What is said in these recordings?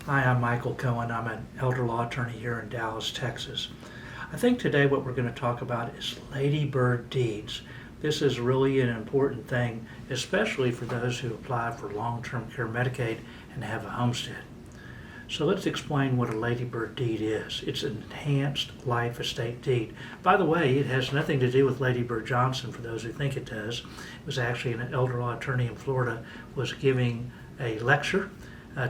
Hi, I'm Michael Cohen. I'm an elder law attorney here in Dallas, Texas. I think today what we're going to talk about is Ladybird Deeds. This is really an important thing, especially for those who apply for long-term care Medicaid and have a homestead. So let's explain what a Ladybird Deed is. It's an enhanced life estate deed. By the way, it has nothing to do with Ladybird Johnson, for those who think it does. It was actually an elder law attorney in Florida was giving a lecture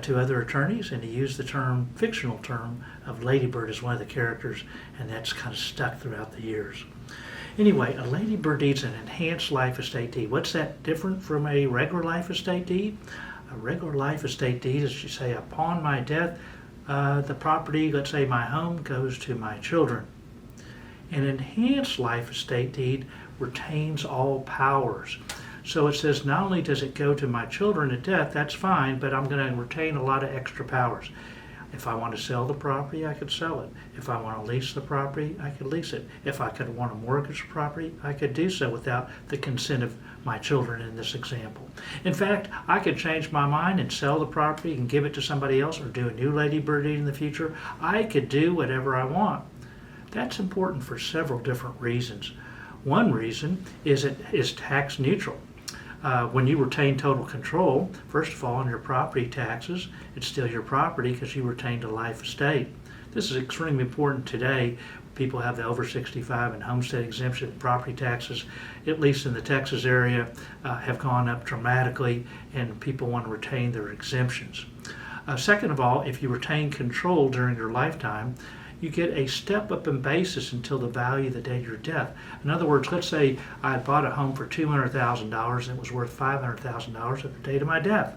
to other attorneys, and he used the fictional term of Ladybird as one of the characters, and that's kind of stuck throughout the years. Anyway, a Ladybird Deed is an enhanced life estate deed. What's that different from a regular life estate deed? A regular life estate deed is, you say, upon my death, the property, let's say my home, goes to my children. An enhanced life estate deed retains all powers. So it says not only does it go to my children at death, that's fine, but I'm going to retain a lot of extra powers. If I want to sell the property, I could sell it. If I want to lease the property, I could lease it. If I could want to mortgage the property, I could do so without the consent of my children in this example. In fact, I could change my mind and sell the property and give it to somebody else or do a new Ladybird Deed in the future. I could do whatever I want. That's important for several different reasons. One reason is it is tax neutral. When you retain total control, first of all, on your property taxes, it's still your property because you retained a life estate. This is extremely important today. People have the over 65 and homestead exemption. Property taxes, at least in the Texas area, have gone up dramatically, and people want to retain their exemptions. Second of all, if you retain control during your lifetime, you get a step up in basis until the value of the day of your death. In other words, let's say I had bought a home for $200,000 and it was worth $500,000 at the date of my death.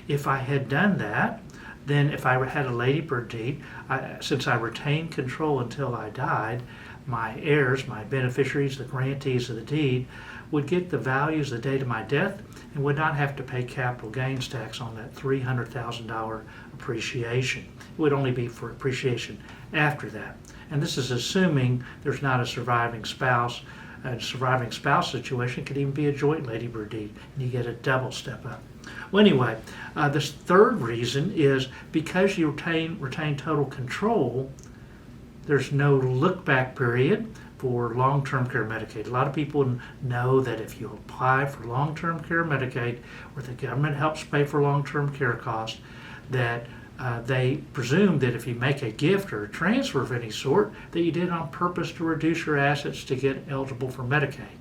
If I had done that, then if I had a Ladybird Deed, since I retained control until I died, my heirs, my beneficiaries, the grantees of the deed, would get the values the date of my death and would not have to pay capital gains tax on that $300,000 appreciation. It would only be for appreciation after that. And this is assuming there's not a surviving spouse. A surviving spouse situation could even be a joint Ladybird Deed, and you get a double step up. Well, anyway, this third reason is because you retain total control, there's no look-back period for long-term care Medicaid. A lot of people know that if you apply for long-term care Medicaid, where the government helps pay for long-term care costs, that they presume that if you make a gift or a transfer of any sort, that you did it on purpose to reduce your assets to get eligible for Medicaid.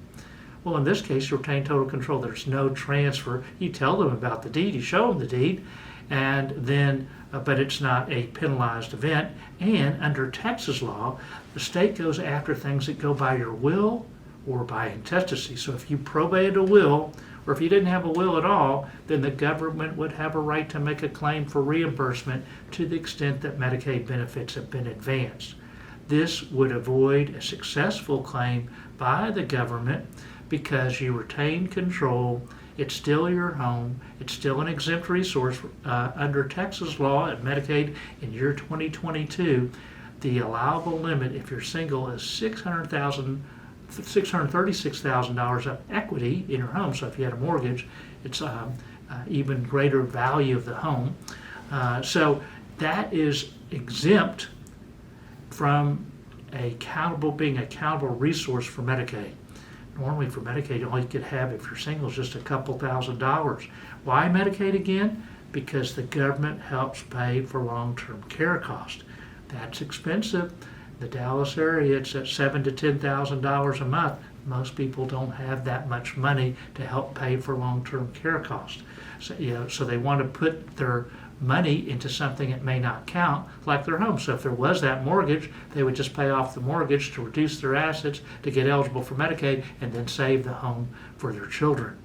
Well, in this case, you retain total control. There's no transfer. You tell them about the deed, you show them the deed, and then, but it's not a penalized event. And under Texas law, the state goes after things that go by your will or by intestacy. So if you probated a will, or if you didn't have a will at all, then the government would have a right to make a claim for reimbursement to the extent that Medicaid benefits have been advanced. This would avoid a successful claim by the government because you retain control. It's still your home. It's still an exempt resource. Under Texas law at Medicaid in year 2022, the allowable limit if you're single is $636,000 of equity in your home. So if you had a mortgage, it's even greater value of the home. So that is exempt from being accountable resource for Medicaid. Normally for Medicaid, all you could have if you're single is just a couple $1,000s. Why Medicaid again? Because the government helps pay for long-term care costs. That's expensive. The Dallas area, it's at $7,000 to $10,000 a month. Most people don't have that much money to help pay for long-term care costs. So they want to put their money into something that may not count, like their home. So if there was that mortgage, they would just pay off the mortgage to reduce their assets to get eligible for Medicaid and then save the home for their children.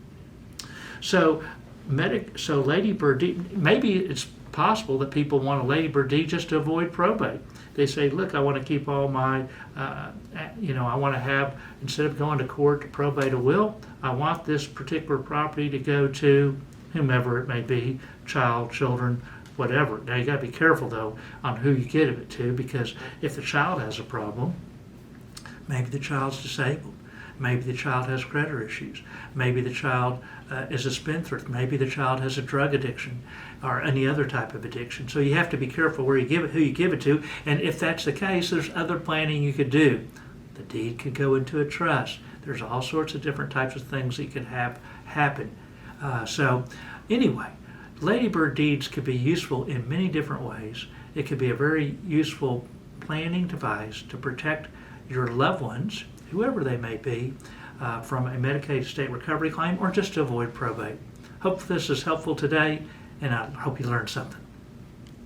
So Ladybird Deed, maybe it's possible that people want a Ladybird Deed just to avoid probate. They say, look, I want to keep all my, I want to have, instead of going to court to probate a will, I want this particular property to go to whomever it may be, child, children, whatever. Now you got to be careful though on who you give it to, because if the child has a problem, maybe the child's disabled, Maybe the child has creditor issues. Maybe the child is a spendthrift. Maybe the child has a drug addiction or any other type of addiction. So you have to be careful where you give it, who you give it to, and if that's the case, there's other planning you could do. The deed could go into a trust. There's all sorts of different types of things that can happen. So anyway, Ladybird Deeds could be useful in many different ways. It could be a very useful planning device to protect your loved ones, whoever they may be, from a Medicaid state recovery claim or just to avoid probate. Hope this is helpful today, and I hope you learned something.